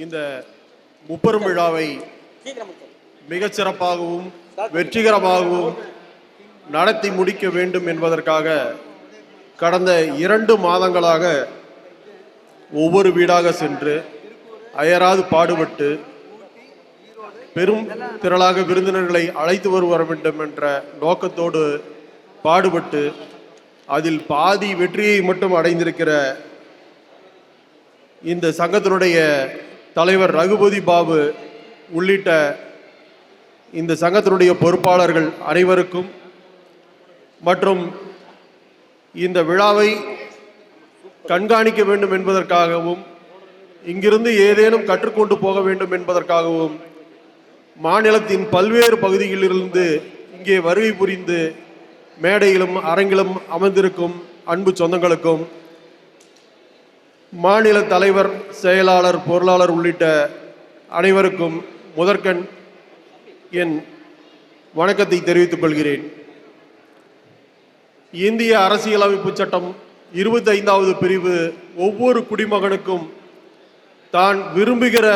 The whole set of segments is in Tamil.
இந்த முப்பெரும் விழாவை மிகச்சிறப்பாகவும் வெற்றிகரமாகவும் நடத்தி முடிக்க வேண்டும் என்பதற்காக கடந்த 2 மாதங்களாக ஒவ்வொரு வீடாக சென்று அயராது பாடுபட்டு பெரும் திரளாக விருந்தினர்களை அழைத்து வர வேண்டும் என்ற நோக்கத்தோடு பாடுபட்டு அதில் பாதி வெற்றியை மட்டும் அடைந்திருக்கிற இந்த சங்கத்தினுடைய தலைவர் ரகுபதி பாபு உள்ளிட்ட இந்த சங்கத்தினுடைய பொறுப்பாளர்கள் அனைவருக்கும் மற்றும் இந்த விழாவை கண்காணிக்க வேண்டும் என்பதற்காகவும் இங்கிருந்து ஏதேனும் கற்றுக்கொண்டு போக வேண்டும் என்பதற்காகவும் மாநிலத்தின் பல்வேறு பகுதிகளிலிருந்து இங்கே வருகை புரிந்து மேடையிலும் அரங்கிலும் அமர்ந்திருக்கும் அன்பு சொந்தங்களுக்கும் மாநில தலைவர், செயலாளர், பொருளாளர் உள்ளிட்ட அனைவருக்கும் முதற்கண் என் வணக்கத்தை தெரிவித்துக் கொள்கிறேன். இந்திய அரசியலமைப்பு சட்டம் 25வது பிரிவு ஒவ்வொரு குடிமகனுக்கும் தான் விரும்புகிற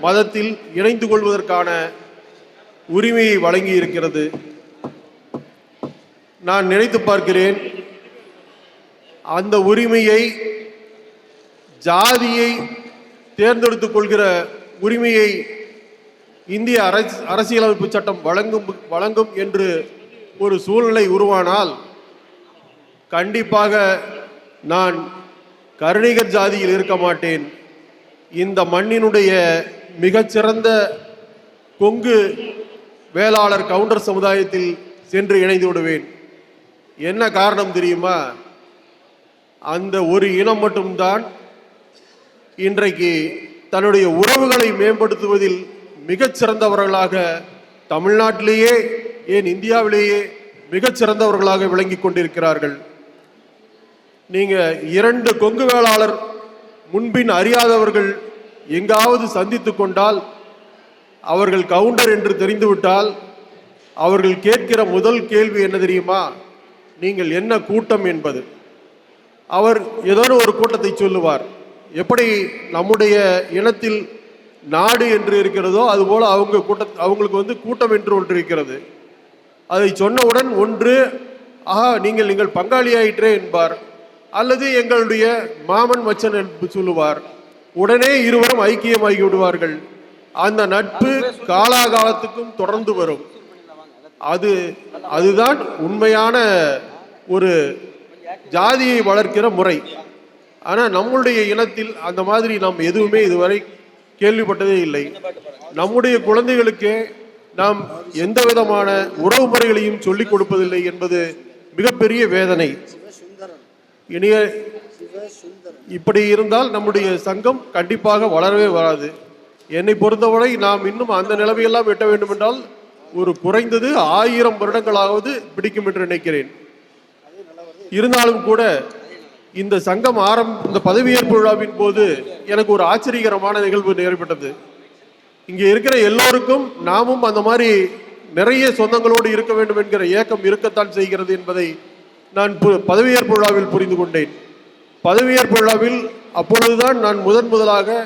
மதத்தில் இணைந்து கொள்வதற்கான உரிமையை வழங்கி இருக்கிறது. நான் நினைத்து பார்க்கிறேன், அந்த உரிமையை ஜாதியை தேர்ந்தெடுத்துக் கொள்கிற உரிமையை இந்திய அரசியலமைப்பு சட்டம் வழங்கும் என்று ஒரு சூழ்நிலை உருவானால் கண்டிப்பாக நான் கருணிகர் ஜாதியில் இருக்க மாட்டேன். இந்த மண்ணினுடைய மிகச்சிறந்த கொங்கு வேளாளர் கவுண்டர் சமுதாயத்தில் சென்று இணைந்து விடுவேன். என்ன காரணம் தெரியுமா? அந்த ஒரு இனம் மட்டும்தான் இன்றைக்கு தன்னுடைய உறவுகளை மேம்படுத்துவதில் மிகச்சிறந்தவர்களாக தமிழ்நாட்டிலேயே, ஏன் இந்தியாவிலேயே மிகச்சிறந்தவர்களாக விளங்கி கொண்டிருக்கிறார்கள். நீங்க 2 கொங்கு வேளாளர் முன்பின் அறியாதவர்கள் எங்காவது சந்தித்து கொண்டால், அவர்கள் கவுண்டர் என்று தெரிந்துவிட்டால், அவர்கள் கேட்கிற முதல் கேள்வி என்ன தெரியுமா? நீங்கள் என்ன கூட்டம் என்பது. அவர் ஏதோ ஒரு கூட்டத்தை சொல்லுவார். எப்படி நம்முடைய இனத்தில் நாடு என்று இருக்கிறதோ அதுபோல அவங்களுக்கு கூட்டம் என்று ஒன்று இருக்கிறது. அதை சொன்னவுடன் ஒன்று, ஆஹா நீங்கள் பங்காளியாயிற்றே என்பார், அல்லது எங்களுடைய மாமன் மச்சன் என்று சொல்லுவார். உடனே இருவரும் ஐக்கியமாகி விடுவார்கள். அந்த நட்பு காலாகாலத்துக்கும் தொடர்ந்து வரும். அதுதான் உண்மையான ஒரு ஜாதியை வளர்க்கிற முறை. ஆனால் நம்முடைய இனத்தில் அந்த மாதிரி நாம் எதுவுமே இதுவரை கேள்விப்பட்டதே இல்லை. நம்முடைய குழந்தைகளுக்கே நாம் எந்த விதமான உறவு முறைகளையும் சொல்லிக் கொடுப்பதில்லை என்பது மிகப்பெரிய வேதனை. இனிய இப்படி இருந்தால் நம்முடைய சங்கம் கண்டிப்பாக வளரவே வராது. என்னை பொறுத்தவரை நாம் இன்னும் அந்த நிலைமையெல்லாம் எட்ட வேண்டும் என்றால் ஒரு குறைந்தது 1000 வருடங்களாவது பிடிக்கும் என்று நினைக்கிறேன். இருந்தாலும் கூட இந்த சங்கம் இந்த பதவியேற்பு விழாவின் போது எனக்கு ஒரு ஆச்சரியகரமான நிகழ்வு ஏற்பட்டது. இங்கே இருக்கிற எல்லோருக்கும் நாமும் அந்த மாதிரி நிறைய சொந்தங்களோடு இருக்க வேண்டும் என்கிற ஏக்கம் இருக்கத்தான் செய்கிறது என்பதை நான் பதவியேற்பு விழாவில் புரிந்து கொண்டேன். பதவியேற்பு விழாவில் அப்பொழுதுதான் நான் முதலாக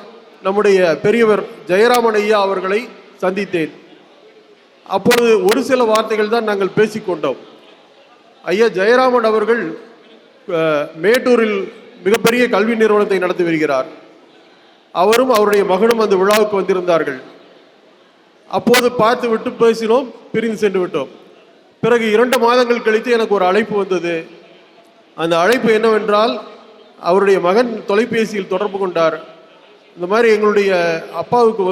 நம்முடைய பெரியவர் ஜெயராமன் ஐயா அவர்களை சந்தித்தேன். அப்பொழுது ஒரு சில வார்த்தைகள் தான் நாங்கள் பேசிக்கொண்டோம். ஐயா ஜெயராமன் அவர்கள் மேட்டூரில் மிகப்பெரிய கல்வி நிறுவனத்தை நடத்தி வருகிறார். அவரும் அவருடைய மகனும் அந்த விழாவுக்கு வந்திருந்தார்கள். அப்போது பார்த்து விட்டு பேசினோம், பிரிந்து சென்று விட்டோம். பிறகு 2 மாதங்கள் கழித்து எனக்கு ஒரு அழைப்பு வந்தது. அந்த அழைப்பு என்னவென்றால், அவருடைய மகன் தொலைபேசியில் தொடர்பு கொண்டார். இந்த மாதிரி எங்களுடைய அப்பாவுக்கு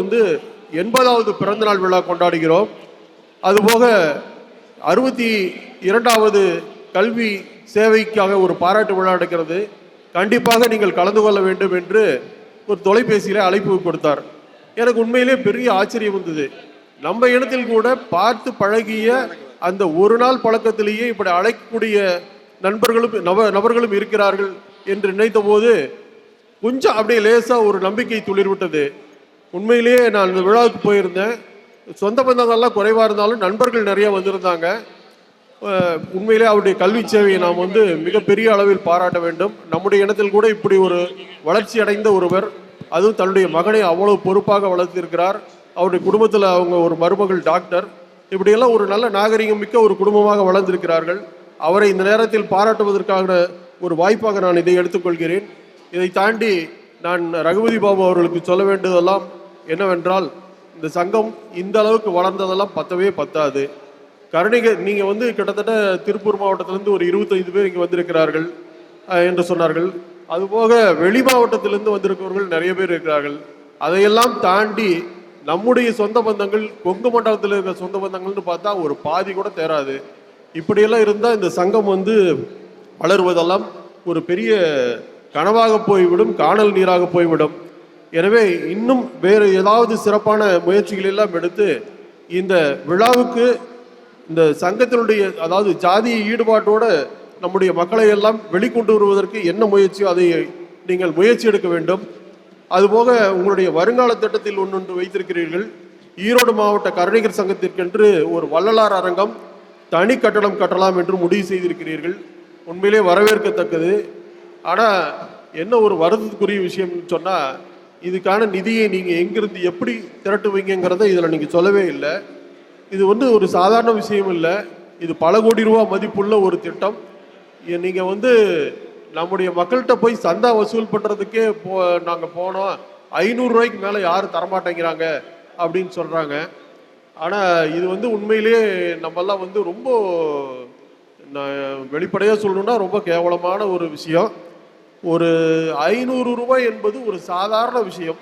80வது பிறந்தநாள் விழா கொண்டாடுகிறோம், அதுபோக 62வது கல்வி சேவைக்காக ஒரு பாராட்டு விழா நடக்கிறது, கண்டிப்பாக நீங்கள் கலந்து கொள்ள வேண்டும் என்று ஒரு தொலைபேசியில் அழைப்பு கொடுத்தார். எனக்கு உண்மையிலே பெரிய ஆச்சரியம் வந்தது. நம்ம இனத்தில் கூட பார்த்து பழகிய அந்த ஒரு நாள் பழக்கத்திலேயே இப்படி அழைக்கக்கூடிய நபர்களும் இருக்கிறார்கள் என்று நினைத்த போது கொஞ்சம் அப்படியே லேசாக ஒரு நம்பிக்கை துளிர்விட்டது. உண்மையிலேயே நான் இந்த விழாவுக்கு போயிருந்தேன். சொந்த பந்தங்கள்லாம் குறைவாக இருந்தாலும் நண்பர்கள் நிறைய வந்திருந்தாங்க. உண்மையிலே அவருடைய கல்வி சேவையை நாம் மிகப்பெரிய அளவில் பாராட்ட வேண்டும். நம்முடைய இனத்தில் கூட இப்படி ஒரு வளர்ச்சி அடைந்த ஒருவர் அதுவும் தன்னுடைய மகனை அவ்வளவு பொறுப்பாக வளர்த்திருக்கிறார். அவருடைய குடும்பத்தில் அவங்க ஒரு மருமகள் டாக்டர். இப்படியெல்லாம் ஒரு நல்ல நாகரிகம் மிக்க ஒரு குடும்பமாக வளர்ந்திருக்கிறார்கள். அவரை இந்த நேரத்தில் பாராட்டுவதற்கான ஒரு வாய்ப்பாக நான் இதை எடுத்துக்கொள்கிறேன். இதை தாண்டி நான் ரகுபதி பாபு அவர்களுக்கு சொல்ல வேண்டியதெல்லாம் என்னவென்றால், இந்த சங்கம் இந்த அளவுக்கு வளர்ந்ததெல்லாம் பத்தவே பத்தாது. கருணிகர் நீங்கள் கிட்டத்தட்ட திருப்பூர் மாவட்டத்திலேருந்து ஒரு 25 பேர் இங்கே வந்திருக்கிறார்கள் என்று சொன்னார்கள். அதுபோக வெளி மாவட்டத்திலிருந்து வந்திருக்கிறவர்கள் நிறைய பேர் இருக்கிறார்கள். அதையெல்லாம் தாண்டி நம்முடைய சொந்த பந்தங்கள், கொங்கு மண்டலத்தில் இருக்கிற சொந்த பந்தங்கள்னு பார்த்தா ஒரு பாதி கூட தேராது. இப்படியெல்லாம் இருந்தால் இந்த சங்கம் வளருவதெல்லாம் ஒரு பெரிய கனவாக போய்விடும், காணல் நீராக போய்விடும். எனவே இன்னும் வேறு ஏதாவது சிறப்பான முயற்சிகள் எல்லாம் எடுத்து இந்த விழாவுக்கு இந்த சங்கத்தினுடைய அதாவது ஜாதிய ஈடுபாட்டோடு நம்முடைய மக்களை எல்லாம் வெளிக்கொண்டு வருவதற்கு என்ன முயற்சியோ அதை நீங்கள் முயற்சி எடுக்க வேண்டும். அதுபோக உங்களுடைய வருங்கால திட்டத்தில் ஒன்று வைத்திருக்கிறீர்கள். ஈரோடு மாவட்ட கருணிகர் சங்கத்திற்கென்று ஒரு வள்ளலார் அரங்கம் தனி கட்டடம் கட்டலாம் என்று முடிவு செய்திருக்கிறீர்கள். உண்மையிலே வரவேற்கத்தக்கது. ஆனால் என்ன ஒரு வருத்தத்துக்குரிய விஷயம்னு சொன்னால், இதுக்கான நிதியை நீங்கள் எங்கிருந்து எப்படி திரட்டுவீங்கிறத இதில் நீங்கள் சொல்லவே இல்லை. இது ஒரு சாதாரண விஷயம் இல்லை. இது பல கோடி ரூபா மதிப்புள்ள ஒரு திட்டம். நீங்கள் நம்முடைய மக்கள்கிட்ட போய் சந்தா வசூல் பண்ணுறதுக்கே நாங்கள் போனோம், 500 ரூபாய்க்கு மேலே யாரும் தரமாட்டேங்கிறாங்க அப்படின்னு சொல்கிறாங்க. ஆனால் இது உண்மையிலேயே நம்மெல்லாம் ரொம்ப வெளிப்படையாக சொல்லணுன்னா ரொம்ப கேவலமான ஒரு விஷயம். ஒரு 500 ரூபாய் என்பது ஒரு சாதாரண விஷயம்.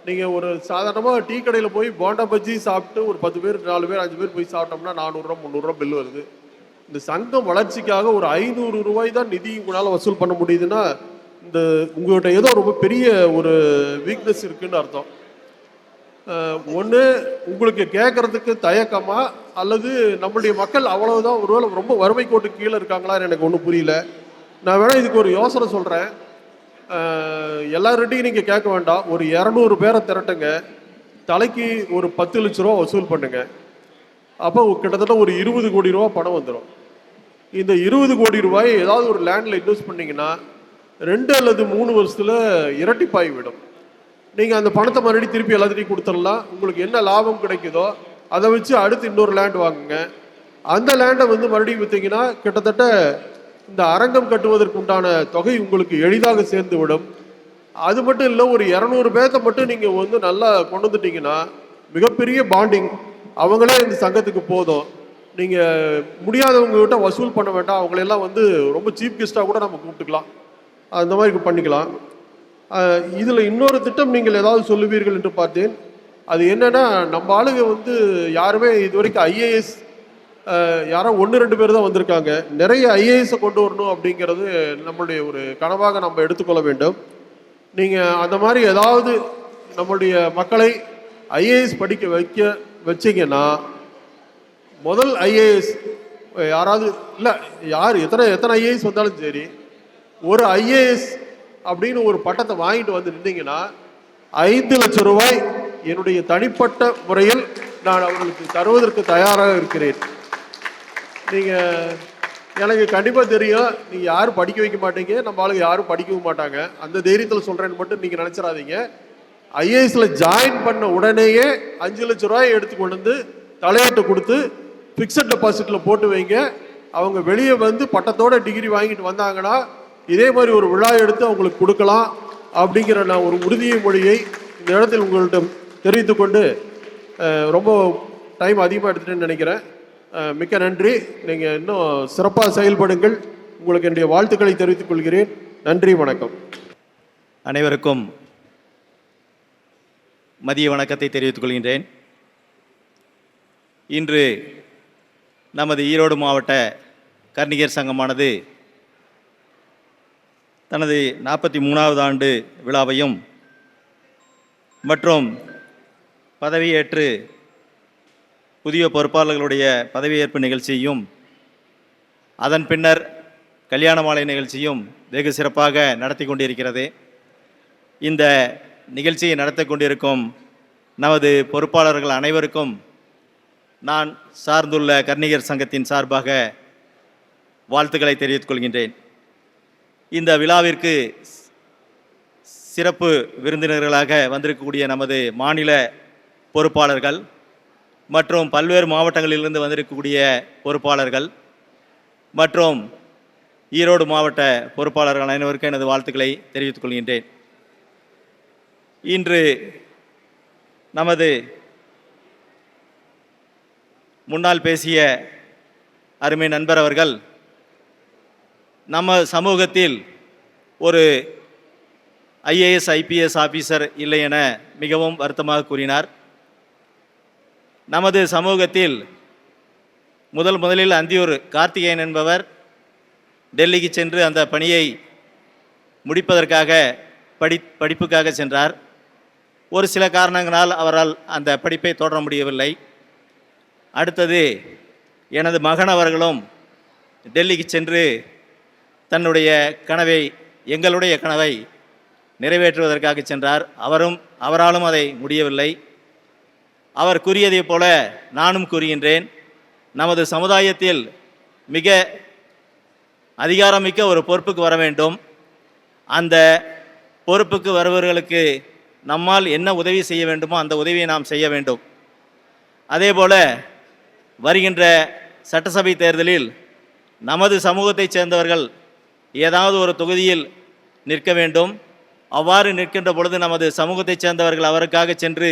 நீங்கள் ஒரு சாதாரணமாக டீ கடையில் போய் போண்டா பஜ்ஜி சாப்பிட்டு ஒரு 10 பேர் 4 பேர் 5 பேர் போய் சாப்பிட்டோம்னா 400 ரூபா 300 ரூபா பில் வருது. இந்த சங்கம் வளர்ச்சிக்காக ஒரு 500 ரூபாய் தான் நிதி உங்களால் வசூல் பண்ண முடியுதுன்னா உங்கள்கிட்ட ஏதோ ரொம்ப பெரிய ஒரு வீக்னஸ் இருக்குன்னு அர்த்தம். ஒன்று உங்களுக்கு கேட்கறதுக்கு தயக்கமா, அல்லது நம்மளுடைய மக்கள் அவ்வளவுதான் ஒருவேளை ரொம்ப வறுமை கோட்டுக்கு கீழே இருக்காங்களான்னு எனக்கு ஒன்றும் புரியல. நான் வேணா இதுக்கு ஒரு யோசனை சொல்கிறேன். எல்லார்கிட்டையும் நீங்கள் கேட்க வேண்டாம். ஒரு 200 பேரை திரட்டுங்க, தலைக்கு ஒரு 10 லட்ச ரூபா வசூல் பண்ணுங்க. அப்போ கிட்டத்தட்ட ஒரு 20 கோடி ரூபா பணம் வந்துடும். இந்த 20 கோடி ரூபாய் ஏதாவது ஒரு லேண்டில் இன்வெஸ்ட் பண்ணிங்கன்னா 2 அல்லது 3 வருஷத்தில் இரட்டிப்பாகி விடும். நீங்கள் அந்த பணத்தை மறுபடியும் திருப்பி எல்லாத்தையும் கொடுத்துடலாம். உங்களுக்கு என்ன லாபம் கிடைக்குதோ அதை வச்சு அடுத்து இன்னொரு லேண்ட் வாங்குங்க. அந்த லேண்டை மறுபடியும் விற்றீங்கன்னா கிட்டத்தட்ட இந்த அரங்கம் கட்டுவதற்கு உண்டான தொகை உங்களுக்கு எளிதாக சேர்ந்து விடும். அது மட்டும் இல்லை, ஒரு 200 பேர்த்த மட்டும் நீங்கள் நல்லா கொண்டு வந்துட்டீங்கன்னா மிகப்பெரிய பாண்டிங். அவங்களே இந்த சங்கத்துக்கு போதும். நீங்கள் முடியாதவங்ககிட்ட வசூல் பண்ண வேண்டாம். அவங்களெல்லாம் ரொம்ப சீப் கெஸ்ட்டாக கூட நம்ம கூப்பிட்டுக்கலாம். அந்த மாதிரி பண்ணிக்கலாம். இதில் இன்னொரு திட்டம் நீங்கள் ஏதாவது சொல்லுவீர்கள் என்று பார்த்தேன். அது என்னன்னா, நம்ம ஆளுங்க யாருமே இது வரைக்கும் ஐஏஎஸ் யாரோ 1-2 பேர் தான் வந்திருக்காங்க. நிறைய ஐஏஎஸை கொண்டு வரணும் அப்படிங்கிறது நம்மளுடைய ஒரு கனவாக நம்ம எடுத்துக்கொள்ள வேண்டும். நீங்கள் அந்த மாதிரி ஏதாவது நம்மளுடைய மக்களை ஐஏஎஸ் படிக்க வச்சிங்கன்னா, முதல் ஐஏஎஸ் யாராவது இல்லை, யார் எத்தனை ஐஏஎஸ் வந்தாலும் சரி, ஒரு ஐஏஎஸ் அப்படின்னு ஒரு பட்டத்தை வாங்கிட்டு வந்து நின்றீங்கன்னா 5 லட்சம் ரூபாய் என்னுடைய தனிப்பட்ட முறையில் நான் அவர்களுக்கு தருவதற்கு தயாராக இருக்கிறேன். நீங்கள் எனக்கு கண்டிப்பாக தெரியும், நீங்கள் யாரும் படிக்க வைக்க மாட்டீங்க, நம்ம ஆளுங்க யாரும் படிக்கவும் மாட்டாங்க. அந்த தைரியத்தில் சொல்கிறேன்னு மட்டும் நீங்கள் நினச்சிடாதீங்க. ஐஏஎஸில் ஜாயின் பண்ண உடனேயே 5 லட்சம் ரூபாயை எடுத்து கொண்டு வந்து தலையாட்டு கொடுத்து ஃபிக்ஸட் டெபாசிட்டில் போட்டு வைங்க. அவங்க வெளியே பட்டத்தோட டிகிரி வாங்கிட்டு வந்தாங்கன்னா இதே மாதிரி ஒரு விழா எடுத்து அவங்களுக்கு கொடுக்கலாம் அப்படிங்கிற நான் ஒரு உறுதியை மொழியை இந்த இடத்தில் உங்கள்கிட்ட தெரிவித்துக்கொண்டு, ரொம்ப டைம் அதிகமாக எடுத்துட்டேன்னு நினைக்கிறேன். மிக்க நன்றி. நீங்கள் இன்னும் சிறப்பாக செயல்படுங்கள். உங்களுக்கு என்னுடைய வாழ்த்துக்களை தெரிவித்துக் கொள்கிறேன். நன்றி, வணக்கம். அனைவருக்கும் மதிய வணக்கத்தை தெரிவித்துக் கொள்கின்றேன். இன்று நமது ஈரோடு மாவட்ட கர்ணிகர் சங்கமானது தனது 43வது ஆண்டு விழாவையும் மற்றும் பதவியேற்று புதிய பொறுப்பாளர்களுடைய பதவியேற்பு நிகழ்ச்சியையும் அதன் பின்னர் கல்யாண மாலை நிகழ்ச்சியும் வெகு சிறப்பாக நடத்தி கொண்டிருக்கிறது. இந்த நிகழ்ச்சியை நடத்தி கொண்டிருக்கும் நமது பொறுப்பாளர்கள் அனைவருக்கும் நான் சார்ந்துள்ள கர்ணிகர் சங்கத்தின் சார்பாக வாழ்த்துக்களை தெரிவித்துக் கொள்கின்றேன். இந்த விழாவிற்கு சிறப்பு விருந்தினர்களாக வந்திருக்கக்கூடிய நமது மாநில பொறுப்பாளர்கள் மற்றும் பல்வேறு மாவட்டங்களிலிருந்து வந்திருக்கக்கூடிய பொறுப்பாளர்கள் மற்றும் ஈரோடு மாவட்ட பொறுப்பாளர்கள் அனைவருக்கும் எனது வாழ்த்துக்களை தெரிவித்துக் கொள்கின்றேன். இன்று நமது முன்னால் பேசிய அருமை நண்பர் அவர்கள் நம்ம சமூகத்தில் ஒரு ஐஏஎஸ் ஐபிஎஸ் ஆஃபீஸர் இல்லை என மிகவும் வருத்தமாக கூறினார். நமது சமூகத்தில் முதலில் அந்தியூர் கார்த்திகேயன் என்பவர் டெல்லிக்கு சென்று அந்த பணியை முடிப்பதற்காக படிப்புக்காக சென்றார். ஒரு சில காரணங்களால் அவரால் அந்த படிப்பை தொடர முடியவில்லை. அடுத்தது எனது மகன் அவர்களும் டெல்லிக்கு சென்று தன்னுடைய கனவை, எங்களுடைய கனவை நிறைவேற்றுவதற்காக சென்றார். அவராலும் அதை முடியவில்லை. அவர் கூறியதைப் போல நானும் கூறுகின்றேன். நமது சமுதாயத்தில் மிக அதிகாரமிக்க ஒரு பொறுப்புக்கு வர வேண்டும். அந்த பொறுப்புக்கு வருபவர்களுக்கு நம்மால் என்ன உதவி செய்ய வேண்டுமோ அந்த உதவியை நாம் செய்ய வேண்டும். அதேபோல் வருகின்ற சட்டசபை தேர்தலில் நமது சமூகத்தைச் சேர்ந்தவர்கள் ஏதாவது ஒரு தொகுதியில் நிற்க வேண்டும். அவ்வாறு நிற்கின்ற பொழுது நமது சமூகத்தைச் சேர்ந்தவர்கள் அவருக்காக சென்று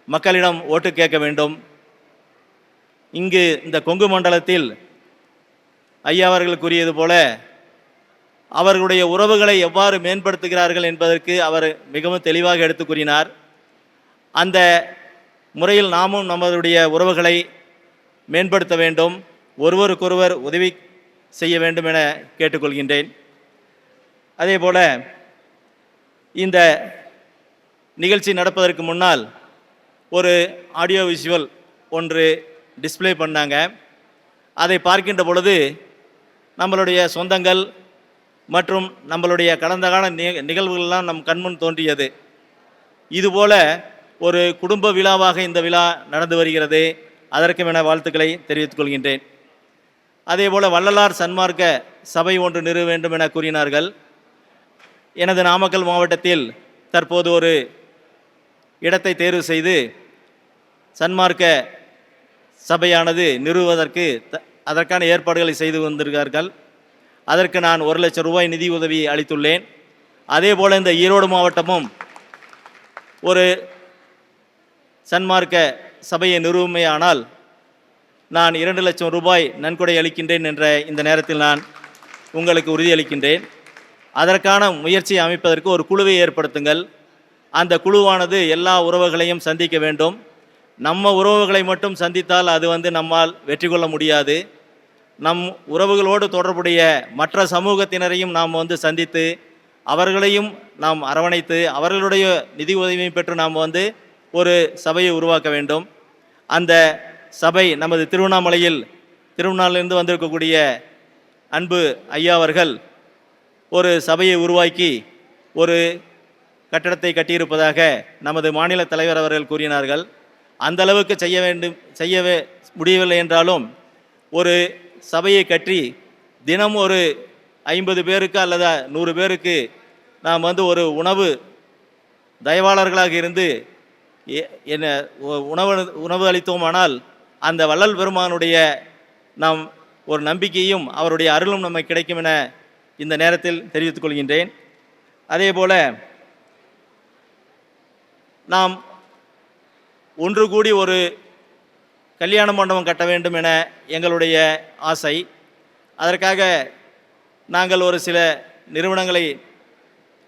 மக்களிடம் ஓட்டு கேட்க வேண்டும். இங்கு இந்த கொங்கு மண்டலத்தில் ஐயா அவர்கள் கூறியது போல அவர்களுடைய உறவுகளை எவ்வாறு மேம்படுத்துகிறார்கள் என்பதற்கு அவர் மிகவும் தெளிவாக எடுத்து கூறினார். அந்த முறையில் நாமும் நம்மளுடைய உறவுகளை மேம்படுத்த வேண்டும், ஒருவருக்கொருவர் உதவி செய்ய வேண்டும் என கேட்டுக்கொள்கின்றேன். அதேபோல இந்த நிகழ்ச்சி நடப்பதற்கு முன்னால் ஒரு ஆடியோ விஷுவல் ஒன்று டிஸ்ப்ளே பண்ணாங்க. அதை பார்க்கின்ற பொழுது நம்மளுடைய சொந்தங்கள் மற்றும் நம்மளுடைய கடந்த கால நிகழ்வுகள்லாம் நம் கண்முன் தோன்றியது. இதுபோல ஒரு குடும்ப விழாவாக இந்த விழா நடந்து வருகிறது. அதற்கும் என வாழ்த்துக்களை தெரிவித்துக் கொள்கின்றேன். அதேபோல் வள்ளலார் சன்மார்க்க சபை ஒன்று நிறுவ வேண்டும் என கூறினார்கள். எனது நாமக்கல் மாவட்டத்தில் தற்போது ஒரு இடத்தை தேர்வு செய்து சன்மார்க்க சபையானது நிறுவுவதற்கு அதற்கான ஏற்பாடுகளை செய்து வந்திருக்கிறார்கள். அதற்கு நான் 1 லட்சம் ரூபாய் நிதி உதவி அளித்துள்ளேன். அதேபோல் இந்த ஈரோடு மாவட்டமும் ஒரு சன்மார்க்க சபையை நிறுவுமையானால் நான் 2 லட்சம் ரூபாய் நன்கொடை அளிக்கின்றேன் என்ற இந்த நேரத்தில் நான் உங்களுக்கு உறுதியளிக்கின்றேன். அதற்கான முயற்சியை அமைப்பதற்கு ஒரு குழுவை ஏற்படுத்துங்கள். அந்த குழுவானது எல்லா உறவுகளையும் சந்திக்க வேண்டும். நம்ம உறவுகளை மட்டும் சந்தித்தால் அது நம்மால் வெற்றி கொள்ள முடியாது. நம் உறவுகளோடு தொடர்புடைய மற்ற சமூகத்தினரையும் நாம் சந்தித்து அவர்களையும் நாம் அரவணைத்து அவர்களுடைய நிதி உதவியை பெற்று நாம் ஒரு சபையை உருவாக்க வேண்டும். அந்த சபை நமது திருவண்ணாமலையிலிருந்து வந்திருக்கக்கூடிய அன்பு ஐயா அவர்கள் ஒரு சபையை உருவாக்கி ஒரு கட்டடத்தை கட்டியிருப்பதாக நமது மாநில தலைவர் அவர்கள் கூறினார்கள். அந்த அளவுக்கு செய்யவே முடியவில்லை என்றாலும் ஒரு சபையை கட்டி தினம் ஒரு 50 பேருக்கு அல்லது 100 பேருக்கு நாம் ஒரு உணவு தயவாளர்களாக இருந்து என்ன உணவு அளித்தோமானால் அந்த வள்ளல் பெருமானுடைய நாம் ஒரு நம்பிக்கையும் அவருடைய அருளும் நமக்கு கிடைக்கும் என இந்த நேரத்தில் தெரிவித்துக் கொள்கின்றேன். அதேபோல் நாம் ஒன்று கூடி ஒரு கல்யாண மண்டபம் கட்ட வேண்டும் என எங்களுடைய ஆசை. அதற்காக நாங்கள் ஒரு சில நிறுவனங்களை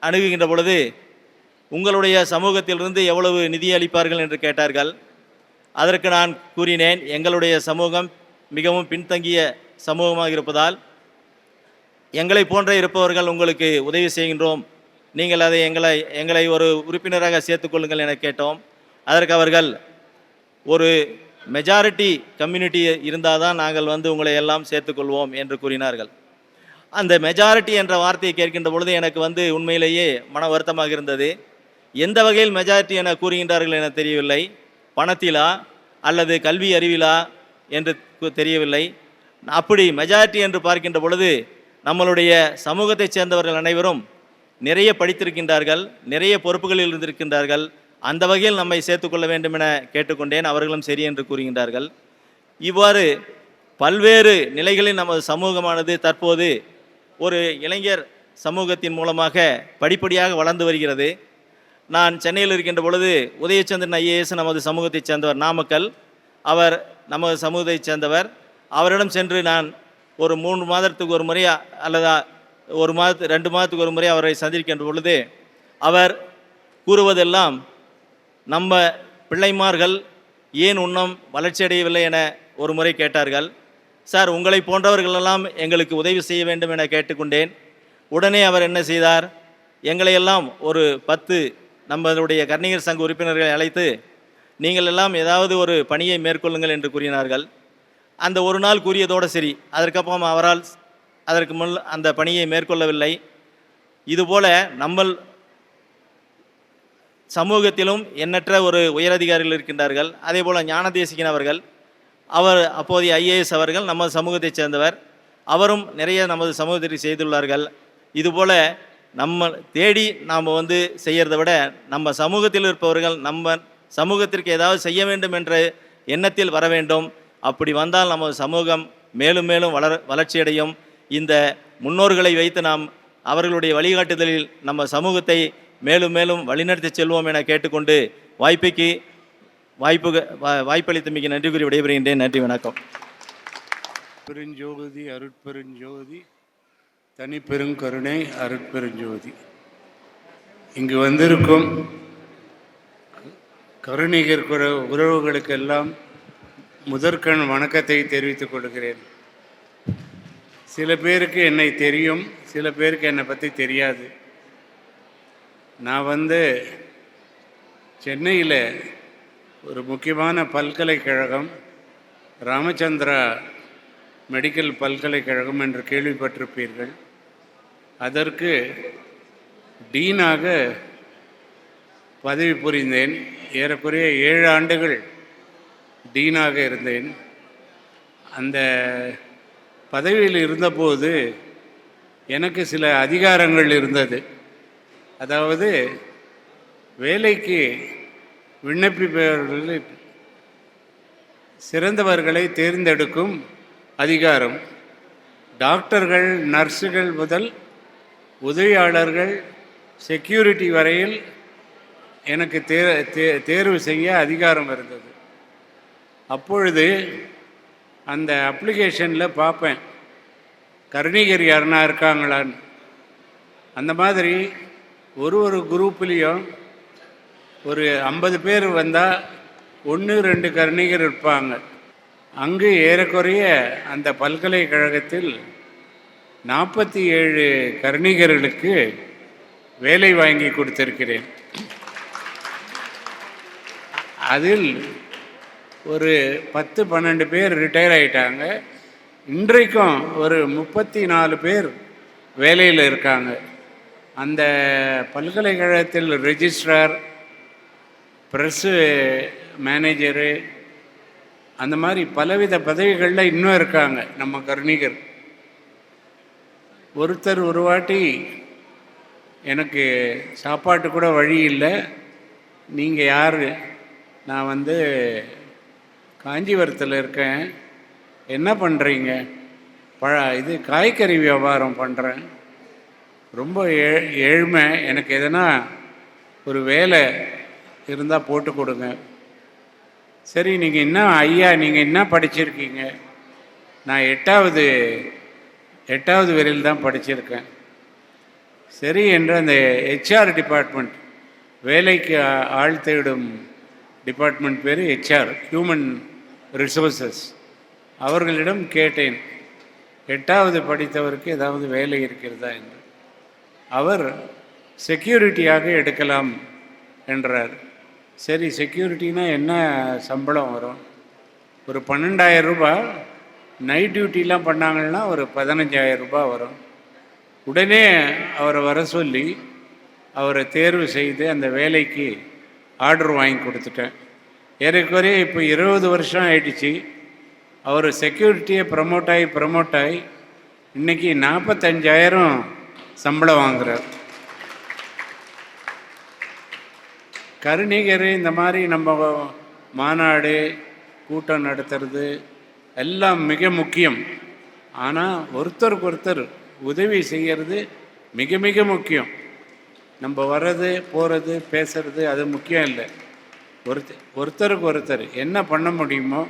அணுகுகின்ற பொழுது உங்களுடைய சமூகத்திலிருந்து எவ்வளவு நிதி அளிப்பார்கள் என்று கேட்டார்கள். அதற்கு நான் கூறினேன், எங்களுடைய சமூகம் மிகவும் பின்தங்கிய சமூகமாக இருப்பதால் எங்களை போன்ற இருப்பவர்கள் உங்களுக்கு உதவி செய்கின்றோம், நீங்கள் அதை எங்களை ஒரு உறுப்பினராக சேர்த்துக்கொள்ளுங்கள் என கேட்டோம். அதற்கு அவர்கள் ஒரு மெஜாரிட்டி கம்யூனிட்டி இருந்தால் தான் நாங்கள் உங்களை எல்லாம் சேர்த்துக்கொள்வோம் என்று கூறினார்கள். அந்த மெஜாரிட்டி என்ற வார்த்தையை கேட்கின்ற பொழுது எனக்கு உண்மையிலேயே மன வருத்தமாக இருந்தது. எந்த வகையில் மெஜாரிட்டி என கூறுகின்றார்கள் என தெரியவில்லை. பணத்திலா அல்லது கல்வி அறிவிலா என்று தெரியவில்லை. அப்படி மெஜாரிட்டி என்று பார்க்கின்ற பொழுது நம்மளுடைய சமூகத்தைச் சேர்ந்தவர்கள் அனைவரும் நிறைய படித்திருக்கின்றார்கள், நிறைய பொறுப்புகளில் இருந்திருக்கின்றார்கள். அந்த வகையில் நம்மை சேர்த்துக்கொள்ள வேண்டும் என கேட்டுக்கொண்டேன். அவர்களும் சரி என்று கூறுகின்றார்கள். இவ்வாறு பல்வேறு நிலைகளில் நமது சமூகமானது தற்போது ஒரு இளைஞர் சமூகத்தின் மூலமாக படிப்படியாக வளர்ந்து வருகிறது. நான் சென்னையில் இருக்கின்ற பொழுது உதயச்சந்திரன் ஐஏஎஸ் நமது சமூகத்தைச் சேர்ந்தவர், நாமக்கல். அவர் நமது சமூகத்தைச் சேர்ந்தவர். அவரிடம் சென்று நான் ஒரு 3 மாதத்துக்கு ஒரு முறை அல்லது 2 மாதத்துக்கு ஒரு முறை அவரை சந்திக்கின்ற பொழுது அவர் கூறுவதெல்லாம், நம்ம பிள்ளைமார்கள் ஏன் இன்னும் வளர்ச்சியடையவில்லை என ஒரு முறை கேட்டார்கள். சார், உங்களை போன்றவர்களெல்லாம் எங்களுக்கு உதவி செய்ய வேண்டும் என கேட்டுக்கொண்டேன். உடனே அவர் என்ன செய்தார், எங்களையெல்லாம் ஒரு 10 நம்மளுடைய கர்ணிகர் சங்க உறுப்பினர்களை அழைத்து, நீங்கள் எல்லாம் ஏதாவது ஒரு பணியை மேற்கொள்ளுங்கள் என்று கூறினார்கள். அந்த ஒரு நாள் கூறியதோடு சரி. அதற்கப்புறம் அவரால் அதற்கு முன் அந்த பணியை மேற்கொள்ளவில்லை. இதுபோல நம்ம சமூகத்திலும் எண்ணற்ற ஒரு உயரதிகாரிகள் இருக்கின்றார்கள். அதே போல் ஞானதேசிகன் அவர்கள், அவர் அப்போதைய ஐஏஎஸ் அவர்கள், நமது சமூகத்தைச் சேர்ந்தவர். அவரும் நிறைய நமது சமூகத்திற்கு செய்துள்ளார்கள். இதுபோல் நம்ம தேடி நாம் செய்கிறத விட நம்ம சமூகத்தில் இருப்பவர்கள் நம்ம சமூகத்திற்கு ஏதாவது செய்ய வேண்டும் என்ற எண்ணத்தில் வர வேண்டும். அப்படி வந்தால் நமது சமூகம் மேலும் மேலும் வளர்ச்சியடையும். இந்த முன்னோர்களை வைத்து நாம் அவர்களுடைய வழிகாட்டுதலில் நம்ம சமூகத்தை மேலும் மேலும் வழிநடத்தி செல்வோம் என கேட்டுக்கொண்டு வாய்ப்பளித்தமைக்கு நன்றி கூறி விடைபெறுகின்றேன். நன்றி, வணக்கம். பெருஞ்சோதி அருட்பெருஞ்சோதி தனிப்பெருங்கருணை அருட்பெருஞ்சோதி. இங்கு வந்திருக்கும் கருணிகர் உறவுகளுக்கெல்லாம் முதற்கண் வணக்கத்தை தெரிவித்துக் கொள்கிறேன். சில பேருக்கு என்னை தெரியும், சில பேருக்கு என்னை பற்றி தெரியாது. நான் சென்னையில் ஒரு முக்கியமான பல்கலைக்கழகம், ராமச்சந்திரா மெடிக்கல் பல்கலைக்கழகம் என்று கேள்விப்பட்டிருப்பீர்கள். அதற்கு டீனாக பதவி புரிந்தேன். ஏறக்குறைய 7 ஆண்டுகள் டீனாக இருந்தேன். அந்த பதவியில் இருந்தபோது எனக்கு சில அதிகாரங்கள் இருந்தது. அதாவது வேலைக்கு விண்ணப்பிப்பவர்கள் சிறந்தவர்களை தேர்ந்தெடுக்கும் அதிகாரம், டாக்டர்கள், நர்ஸுகள் முதல் உதவியாளர்கள், செக்யூரிட்டி வரையில் எனக்கு தேர்வு செய்ய அதிகாரம் இருந்தது. அப்பொழுது அந்த அப்ளிகேஷனில் பார்ப்பேன், கருணிகர் யாருன்னா இருக்காங்களான்னு. அந்த மாதிரி ஒரு குரூப்லேயும் ஒரு 50 பேர் வந்தால் 1-2 கருணிகர் இருப்பாங்க. அங்கு ஏறக்குறைய அந்த பல்கலைக்கழகத்தில் 47 கருணிகர்களுக்கு வேலை வாங்கி கொடுத்திருக்கிறேன். அதில் ஒரு 10-12 பேர் ரிட்டையர் ஆகிட்டாங்க. இன்றைக்கும் ஒரு 34 பேர் வேலையில் இருக்காங்க. அந்த பல்கலைக்கழகத்தில் ரெஜிஸ்ட்ரார், ப்ரெஸ்ஸு மேனேஜரு, அந்த மாதிரி பலவித பதவிகளில் இன்னும் இருக்காங்க நம்ம கருணிகர். ஒருத்தர் ஒரு வாட்டி எனக்கு சாப்பாட்டு கூட வழி இல்லை, நீங்கள் யார், நான் காஞ்சிபுரத்தில் இருக்கேன், என்ன பண்ணுறீங்க? இது காய்கறி வியாபாரம் பண்ணுறேன், ரொம்ப ஏழ்மை, எனக்கு எதனா ஒரு வேலை இருந்தால் போட்டு கொடுங்க. சரி, நீங்கள் என்ன ஐயா, நீங்கள் என்ன படிச்சிருக்கீங்க? நான் 8வது வரையில் தான் படிச்சிருக்கேன். சரி என்று அந்த HR டிபார்ட்மெண்ட், வேலைக்கு ஆள் தேடும் டிபார்ட்மெண்ட் பேர் HR, ஹியூமன் ரிசோர்ஸஸ், அவர்களிடம் கேட்டேன், 8வது படித்தவருக்கு ஏதாவது வேலை இருக்கிறதா என்று. அவர் செக்யூரிட்டியாக எடுக்கலாம் என்றார். சரி, செக்யூரிட்டினா என்ன சம்பளம் வரும்? ஒரு 12,000 ரூபாய். நைட் டியூட்டிலாம் பண்ணாங்கன்னா ஒரு 15,000 ரூபாய் வரும். உடனே அவரை வர சொல்லி அவரை தேர்வு செய்து அந்த வேலைக்கு ஆர்டர் வாங்கி கொடுத்துட்டேன். ஏறக்குறைய இப்போ 20 வருஷம் ஆயிடுச்சு. அவர் செக்யூரிட்டியை ப்ரமோட் ஆகி இன்றைக்கி 45,000 சம்பளம் வாங்குகிறார். கருணிகர் இந்த மாதிரி நம்ம மாநாடு கூட்டம் நடத்துறது எல்லாம் மிக முக்கியம். ஆனால் ஒருத்தருக்கு ஒருத்தர் உதவி செய்கிறது மிக மிக முக்கியம். நம்ம வர்றது போகிறது பேசுறது அது முக்கியம் இல்லை. ஒருத்தருக்கு ஒருத்தர் என்ன பண்ண முடியுமோ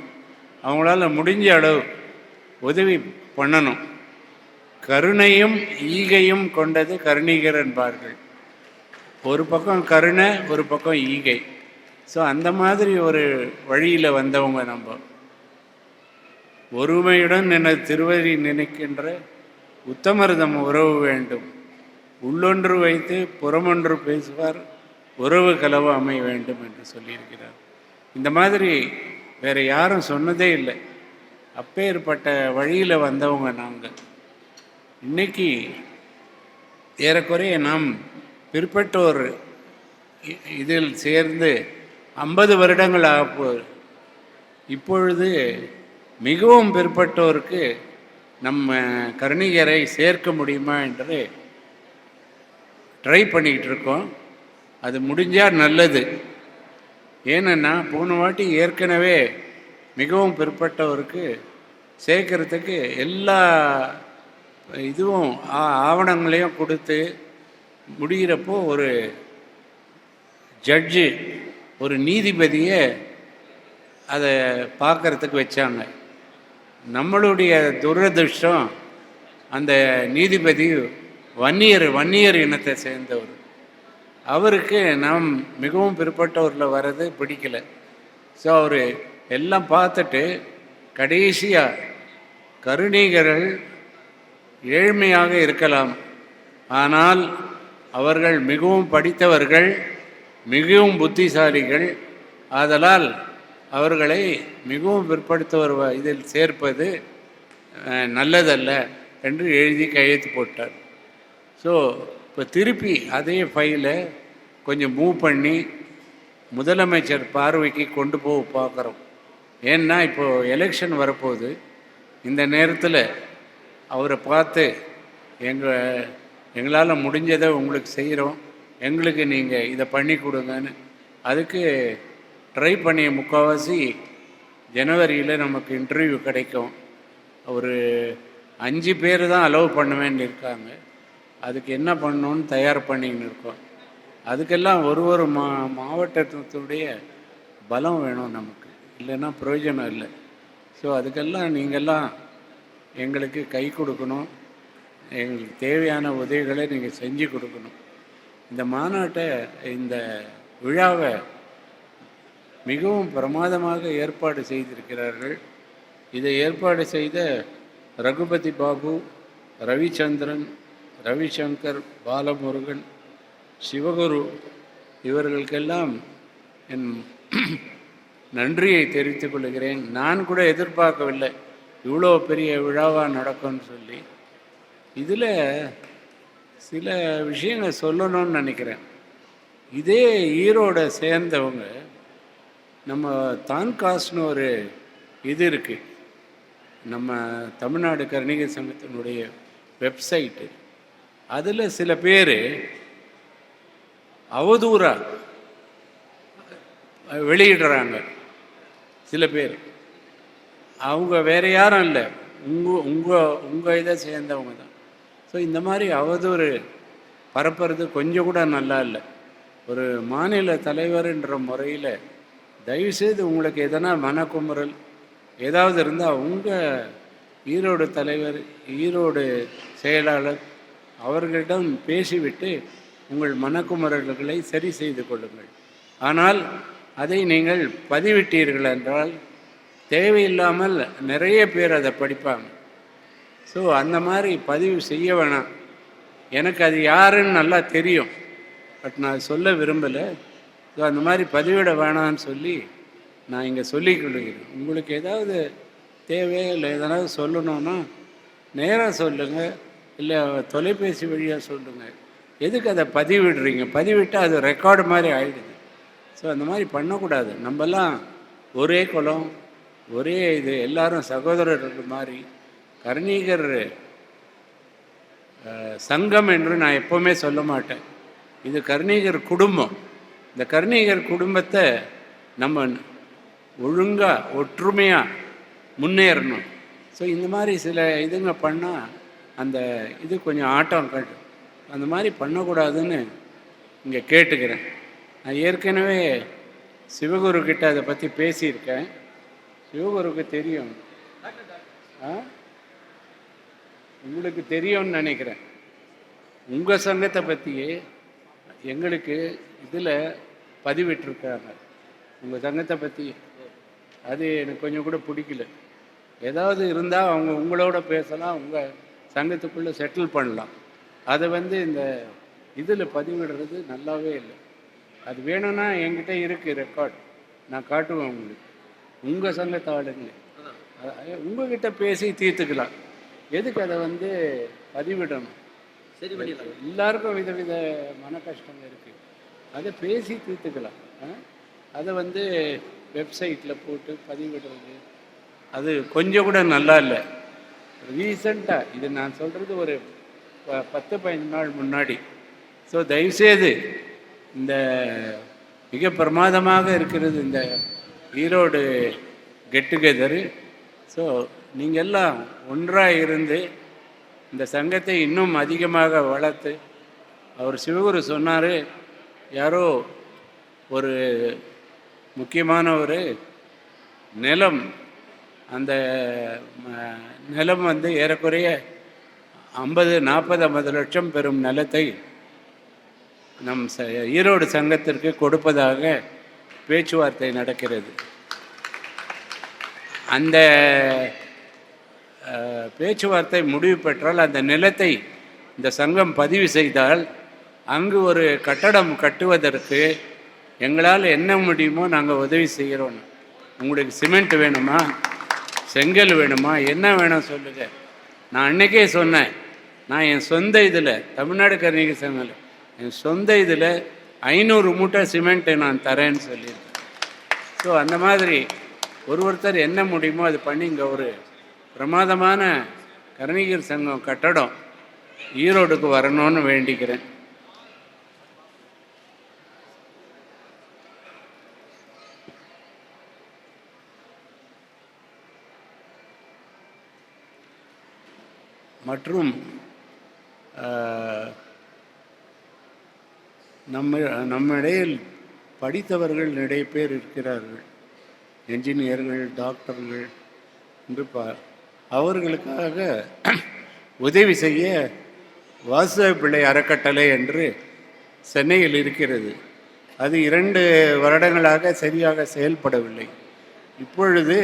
அவங்களால முடிஞ்ச அளவு உதவி பண்ணணும். கருணையும் ஈகையும் கொண்டது கருணிகர் என்பார்கள். ஒரு பக்கம் கருணை, ஒரு பக்கம் ஈகை. ஸோ அந்த மாதிரி ஒரு வழியில் வந்தவங்க நம்ம. ஒருமையுடன் எனது திருவடி நினைக்கின்ற உத்தமர்தம் உறவு வேண்டும், உள்ளொன்று வைத்து புறமொன்று பேசுவார், உறவு கலவு அமைய வேண்டும் என்று சொல்லியிருக்கிறார். இந்த மாதிரி வேறு யாரும் சொன்னதே இல்லை. அப்பேற்பட்ட வழியில் வந்தவங்க நாங்கள். இன்னைக்கு ஏறக்குறைய நாம் பிற்பட்டோர் இதில் சேர்ந்து 50 வருடங்கள் ஆகப்போகுது. இப்பொழுது மிகவும் பிற்பட்டோருக்கு நம்ம கருணிகரை சேர்க்க முடியுமா என்று ட்ரை பண்ணிக்கிட்டு இருக்கோம். அது முடிஞ்சால் நல்லது. ஏன்னா போன வாட்டி ஏற்கனவே மிகவும் பிற்பட்டவருக்கு சேர்க்கறதுக்கு எல்லா இதுவும் ஆவணங்களையும் கொடுத்து முடிகிறப்போ ஒரு ஜட்ஜு, ஒரு நீதிபதியை அதை பார்க்கறதுக்கு வச்சாங்க. நம்மளுடைய துரதிருஷ்டம், அந்த நீதிபதி வன்னியர் இனத்தை சேர்ந்தவர். அவருக்கு நாம் மிகவும் பிற்பட்டவரில் வர்றது பிடிக்கல. ஸோ அவர் எல்லாம் பார்த்துட்டு கடைசியாக கருணிகர்கள் ஏழ்மையாக இருக்கலாம், ஆனால் அவர்கள் மிகவும் படித்தவர்கள், மிகவும் புத்திசாலிகள், ஆதலால் அவர்களை மிகவும் பிற்படுத்தவர் இதில் சேர்ப்பது நல்லதல்ல என்று எழுதி கையெழுத்து போட்டார். ஸோ இப்போ திருப்பி அதே ஃபைலை கொஞ்சம் மூவ் பண்ணி முதலமைச்சர் பார்வைக்கு கொண்டு போக பார்க்குறோம். ஏன்னா இப்போது எலெக்ஷன் வரப்போகுது. இந்த நேரத்தில் அவரை பார்த்து எங்களால் முடிஞ்சதை உங்களுக்கு செய்கிறோம், எங்களுக்கு நீங்கள் இதை பண்ணி கொடுங்கன்னு அதுக்கு ட்ரை பண்ணிய முக்கால்வாசி ஜனவரியில் நமக்கு இன்டர்வியூ கிடைக்கும். ஒரு 5 பேர் தான் அலோவ் பண்ணுவேன்னு இருக்காங்க. அதுக்கு என்ன பண்ணணுன்னு தயார் பண்ணின்னு இருக்கோம். அதுக்கெல்லாம் ஒரு மாவட்டத்துடைய பலம் வேணும் நமக்கு, இல்லைன்னா பிரயோஜனம் இல்லை. ஸோ அதுக்கெல்லாம் நீங்கள்லாம் எங்களுக்கு கை கொடுக்கணும், எங்களுக்கு தேவையான உதவிகளை நீங்கள் செஞ்சு கொடுக்கணும். இந்த மாநாட்டை, இந்த விழாவை மிகவும் பிரமாதமாக ஏற்பாடு செய்திருக்கிறார்கள். இதை ஏற்பாடு செய்த ரகுபதி பாபு, ரவிச்சந்திரன், ரவிசங்கர், பாலமுருகன், சிவகுரு இவர்களுக்கெல்லாம் என் நன்றியை தெரிவித்துக் கொள்கிறேன். நான் கூட எதிர்பார்க்கவில்லை இவ்வளோ பெரிய விழாவாக நடக்கும்னு சொல்லி. இதில் சில விஷயங்கள் சொல்லணும்னு நினைக்கிறேன். இதே ஈரோடை சேர்ந்தவங்க, நம்ம தான்காஸ்னு ஒரு இது இருக்குது, நம்ம தமிழ்நாடு கருணிகர் சங்கத்தினுடைய வெப்சைட்டு. அதில் சில பேர் அவதூறாக வெளியிடுறாங்க. சில பேர் அவங்க வேறு யாரும் இல்லை, உங்கள் இதை சேர்ந்தவங்க தான். ஸோ இந்த மாதிரி அவதூறு பரப்புறது கொஞ்சம் கூட நல்லா இல்லை. ஒரு மாநில தலைவர்ன்ற முறையில் தயவுசெய்து உங்களுக்கு எதனா மனக்குமுறல் ஏதாவது இருந்தால் உங்கள் ஈரோடு தலைவர், ஈரோடு செயலாளர் அவர்களிடம் பேசிவிட்டு உங்கள் மனக்குமுறல்களை சரி செய்து கொள்ளுங்கள். ஆனால் அதை நீங்கள் பதிவிட்டீர்கள் என்றால் தேவையில்லாமல் நிறைய பேர் அதை படிப்பாங்க. ஸோ அந்த மாதிரி பதிவு செய்ய வேணாம். எனக்கு அது யாருன்னு நல்லா தெரியும், பட் நான் சொல்ல விரும்பலை. ஸோ அந்த மாதிரி பதிவிட வேணான்னு சொல்லி நான் இங்கே சொல்லிக்கொள்கிறேன். உங்களுக்கு ஏதாவது தேவை இல்லை எதனாவது சொல்லணுன்னா நேராக சொல்லுங்கள், இல்லை தொலைபேசி வழியாக சொல்லுங்கள். எதுக்கு அதை பதிவிடுறீங்க? பதிவிட்டால் அது ரெக்கார்டு மாதிரி ஆகிடுது. ஸோ அந்த மாதிரி பண்ணக்கூடாது. நம்மெல்லாம் ஒரே குலம், ஒரே இது, எல்லாரும் சகோதரர்கள் மாதிரி. கருணிகர் சங்கம் என்று நான் எப்போவுமே சொல்ல மாட்டேன். இது கருணிகர் குடும்பம். இந்த கருணீகர் குடும்பத்தை நம்ம ஒழுங்காக ஒற்றுமையாக முன்னேறணும். ஸோ இந்த மாதிரி சில இதுங்க பண்ணால் அந்த இது கொஞ்சம் ஆட்டம் கட்டும். அந்த மாதிரி பண்ணக்கூடாதுன்னு இங்கே கேட்டுக்கிறேன். நான் ஏற்கனவே சிவகுரு கிட்ட அதை பற்றி பேசியிருக்கேன். சிவகுருக்கு தெரியும், உங்களுக்கு தெரியும்னு நினைக்கிறேன். உங்கள் சங்கத்தை பற்றியே எங்களுக்கு இதில் பதிவிட்டிருக்காங்க, உங்கள் சங்கத்தை பற்றி. அது எனக்கு கொஞ்சம் கூட பிடிக்கல. ஏதாவது இருந்தால் அவங்க உங்களோட பேசலாம், உங்கள் சங்கத்துக்குள்ளே செட்டில் பண்ணலாம். அதை இந்த இதில் பதிவிடுறது நல்லாவே இல்லை. அது வேணும்னா என்கிட்ட இருக்குது ரெக்கார்ட், நான் காட்டுவேன் உங்களுக்கு. உங்கள் சங்கத்தை ஆளுங்களே உங்ககிட்ட பேசி தீர்த்துக்கலாம். எதுக்கு அதை பதிவிடணும்? சரி, எல்லாருக்கும் விதவித மன கஷ்டம் இருக்குது. அதை பேசி தீர்த்துக்கலாம். அதை வெப்சைட்டில் போட்டு பதிவிடுறது அது கொஞ்சம் கூட நல்லா இல்லை. ரீசண்டாக இது நான் சொல்கிறது ஒரு 10-15 நாள் முன்னாடி. ஸோ தயவுசெய்து இந்த மிக பிரமாதமாக இருக்கிறது இந்த ஈரோடு கெட் டுகெதரு. ஸோ நீங்கள் எல்லாம் ஒன்றாக இருந்து இந்த சங்கத்தை இன்னும் அதிகமாக வளர்த்து, அவர் சிவகுரு சொன்னார், யாரோ ஒரு முக்கியமான ஒரு நிலம், அந்த நிலம் ஏறக்குறைய 50 லட்சம் பெறும் நிலத்தை நம் ஈரோடு சங்கத்திற்கு கொடுப்பதாக பேச்சுவார்த்தை நடக்கிறது. அந்த பேச்சுவார்த்தை முடிவு பெற்றால் அந்த நிலத்தை இந்த சங்கம் பதிவு செய்தால் அங்கு ஒரு கட்டடம் கட்டுவதற்கு எங்களால் என்ன முடியுமோ நாங்கள் உதவி செய்கிறோம். உங்களுக்கு சிமெண்ட் வேணுமா, செங்கல் வேணுமா, என்ன வேணும் சொல்லுங்கள். நான் அன்றைக்கே சொன்னேன், நான் என் சொந்த இதில் தமிழ்நாடு கருணீகர் சங்கத்தில் என் சொந்த இதில் 500 மூட்டை சிமெண்ட்டை நான் தரேன்னு சொல்லியிருக்கேன். ஸோ அந்த மாதிரி ஒருத்தர் என்ன முடியுமோ அது பண்ணி இங்கே ஒரு பிரமாதமான கருணீகர் சங்கம் கட்டடம் ஈரோடுக்கு வரணும்னு வேண்டிக்கிறேன். மற்றும் நம்மிடையில் படித்தவர்கள் நிறைய பேர் இருக்கிறார்கள், என்ஜினியர்கள், டாக்டர்கள் என்று அவர்களுக்காக உதவி செய்ய வாசுதேவ பிள்ளை அறக்கட்டளை என்று சென்னையில் இருக்கிறது. அது 2 வருடங்களாக சரியாக செயல்படவில்லை. இப்பொழுது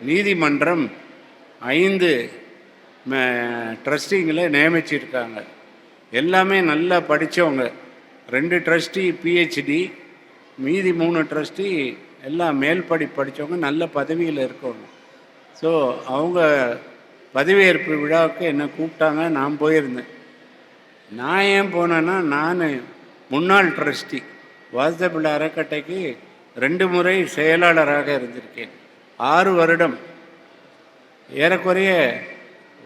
நீதிமன்றம் 5 ட்ரஸ்டிங்களை நியமிச்சிருக்காங்க. எல்லாமே நல்லா படித்தவங்க. 2 ட்ரஸ்டி PhD, மீதி 3 ட்ரஸ்டி எல்லாம் மேல் படித்தவங்க, நல்ல பதவியில் இருக்கவங்க. ஸோ அவங்க பதவியேற்பு விழாவுக்கு என்னை கூப்பிட்டாங்க. நான் போயிருந்தேன். நான் ஏன் போனேன்னா, நான் முன்னாள் ட்ரஸ்டி வாசுதேவ பிள்ளை அறக்கட்டைக்கு 2 முறை செயலாளராக இருந்திருக்கேன். 6 வருடம். ஏறக்குறைய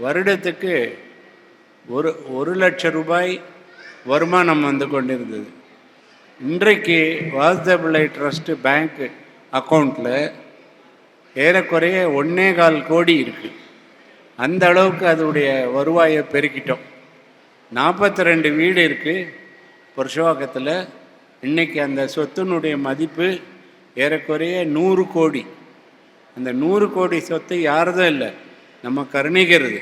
வருடத்துக்கு 1 லட்சம் ரூபாய் வருமானம் கொண்டிருந்தது. இன்றைக்கு வாசுதேவ பிள்ளை ட்ரஸ்ட்டு பேங்க் அக்கௌண்ட்டில் ஏறக்குறைய 1.25 கோடி இருக்குது. அந்த அளவுக்கு அதோடைய வருவாயை பெருக்கிட்டோம். 42 வீடு இருக்குது புருஷவாக்கத்தில். இன்றைக்கி அந்த சொத்தினுடைய மதிப்பு ஏறக்குறைய 100 கோடி. அந்த 100 கோடி சொத்து யாரதும் இல்லை, நம்ம கருணீகருது.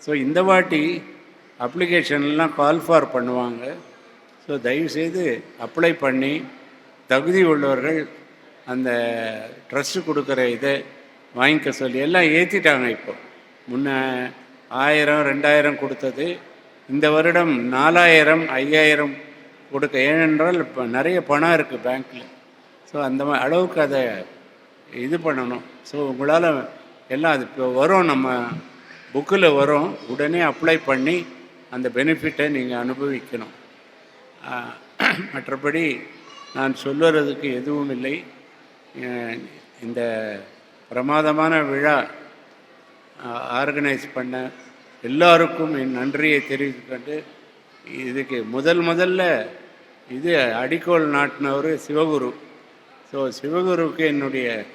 ஸோ இந்த வாட்டி அப்ளிகேஷன்லாம் கால் ஃபார் பண்ணுவாங்க. ஸோ தயவுசெய்து அப்ளை பண்ணி தகுதி உள்ளவர்கள் அந்த ட்ரஸ்ட்டு கொடுக்குற இதை வாங்கிக்க சொல்லி எல்லாம் ஏற்றிட்டாங்க. இப்போ முன்ன 1000 2000 கொடுத்தது இந்த வருடம் 4000 5000 கொடுக்க. ஏனென்றால் இப்போ நிறைய பணம் இருக்குது பேங்க்கில். ஸோ அந்த அளவுக்கு அதை இது பண்ணணும். ஸோ உங்களால் எல்லாம் அது இப்போ வரும், நம்ம புக்கில் வரும். உடனே அப்ளை பண்ணி அந்த பெனிஃபிட்டை நீங்கள் அனுபவிக்கணும். மற்றபடி நான் சொல்லுறதுக்கு எதுவும் இல்லை. இந்த பிரமாதமான விழா ஆர்கனைஸ் பண்ண எல்லாருக்கும் என் நன்றியை தெரிவித்துக்கொண்டு, இதுக்கு முதல்ல இது அடிக்கோல் நாட்டினவர் சிவகுரு. ஸோ சிவகுருவுக்கு என்னுடைய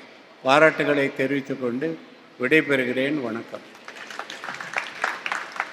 பாராட்டுகளை தெரிவித்துக்கொண்டு விடைபெறுகிறேன். வணக்கம்.